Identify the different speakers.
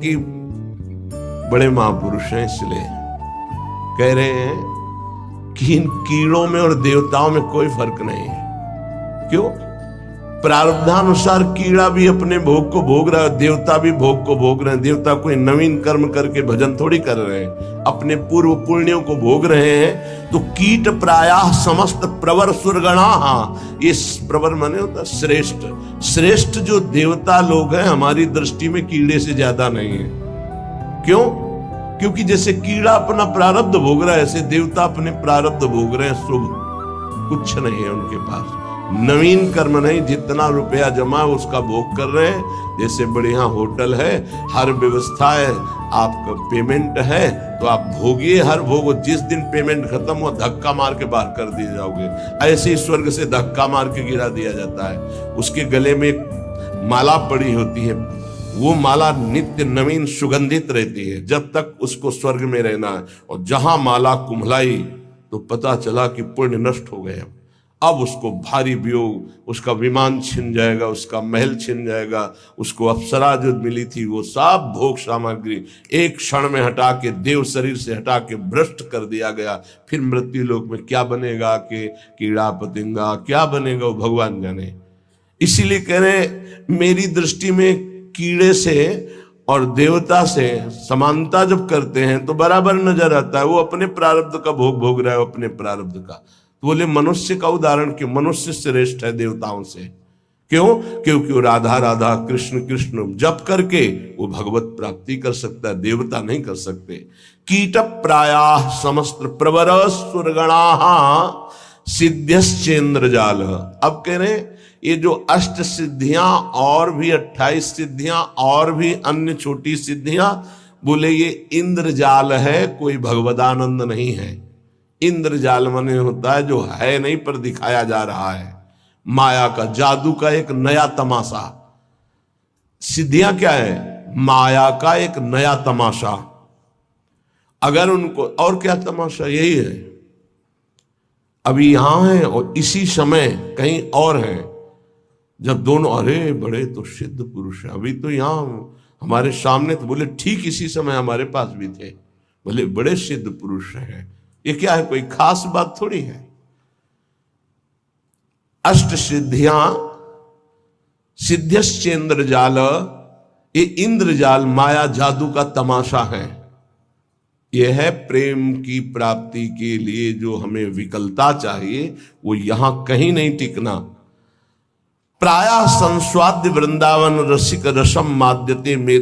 Speaker 1: कि बड़े महापुरुष हैं, इसलिए कह रहे हैं कि इन कीड़ों में और देवताओं में कोई फर्क नहीं है। क्यों? प्रारब्धानुसार कीड़ा भी अपने भोग को भोग रहा है, देवता भी भोग को भोग रहे हैं। देवता कोई नवीन कर्म करके भजन थोड़ी कर रहे हैं, अपने पूर्व पुण्यों को भोग रहे हैं। तो कीट प्रायः समस्त प्रवर सुरगणा, ये प्रवर माने होता श्रेष्ठ। श्रेष्ठ जो देवता लोग हैं हमारी दृष्टि में कीड़े से ज्यादा नहीं है। क्यों? क्योंकि जैसे कीड़ा अपना प्रारब्ध भोग रहा है, ऐसे देवता अपने प्रारब्ध भोग रहे हैं। शुभ कुछ नहीं है उनके पास, नवीन कर्म नहीं, जितना रुपया जमा है उसका भोग कर रहे हैं। जैसे बढ़िया होटल है, हर व्यवस्था है, आपका पेमेंट है तो आप भोगिए, हर भोग। जिस दिन पेमेंट खत्म हुआ धक्का मार के बाहर कर दिए जाओगे। ऐसे ही स्वर्ग से धक्का मार के गिरा दिया जाता है। उसके गले में एक माला पड़ी होती है, वो माला नित्य नवीन सुगंधित रहती है जब तक उसको स्वर्ग में रहना है। और जहां माला कुम्हलाई तो पता चला कि पुण्य नष्ट हो गए। अब उसको भारी वियोग, उसका विमान छिन जाएगा, उसका महल छिन जाएगा, उसको अप्सरा जो मिली थी वो सब भोग सामग्री एक क्षण में हटा के, देव शरीर से हटा के भ्रष्ट कर दिया गया। फिर मृत्यु लोक में क्या बनेगा कि कीड़ा पतंगा क्या बनेगा वो भगवान जाने। इसीलिए कह रहे मेरी दृष्टि में कीड़े से और देवता से समानता जब करते हैं तो बराबर नजर आता है। वो अपने प्रारब्ध का भोग भोग रहा है, अपने प्रारब्ध का। तो बोले मनुष्य का उदाहरण क्यों? मनुष्य श्रेष्ठ है देवताओं से। क्यों? क्योंकि वो राधा राधा कृष्ण कृष्ण जप करके वो भगवत प्राप्ति कर सकता है, देवता नहीं कर सकते। कीट प्रायः समस्त प्रवर सुरगणा सिद्ध्यश्चेन्द्र जाल। अब कह रहे ये जो अष्ट सिद्धियां और भी 28 सिद्धियां और भी अन्य छोटी सिद्धियां, बोले ये इंद्रजाल है, कोई भगवदानंद नहीं है। इंद्रजाल माने होता है जो है नहीं पर दिखाया जा रहा है, माया का, जादू का एक नया तमाशा। सिद्धियां क्या है? माया का एक नया तमाशा। अगर उनको और क्या तमाशा, यही है अभी यहां है और इसी समय कहीं और है। जब दोनों अरे बड़े तो सिद्ध पुरुष है, अभी तो यहां हमारे सामने, तो बोले ठीक इसी समय हमारे पास भी थे, बोले बड़े सिद्ध पुरुष हैं। ये क्या है? कोई खास बात थोड़ी है। अष्ट सिद्धियां सिद्ध्यश्चेन्द्र जाल, ये इंद्रजाल माया जादू का तमाशा है। यह है प्रेम की प्राप्ति के लिए जो हमें विकलता चाहिए, वो यहां कहीं नहीं टिकना। प्रायः संस्वाद्य वृंदावन रसिक रसम माद्यते में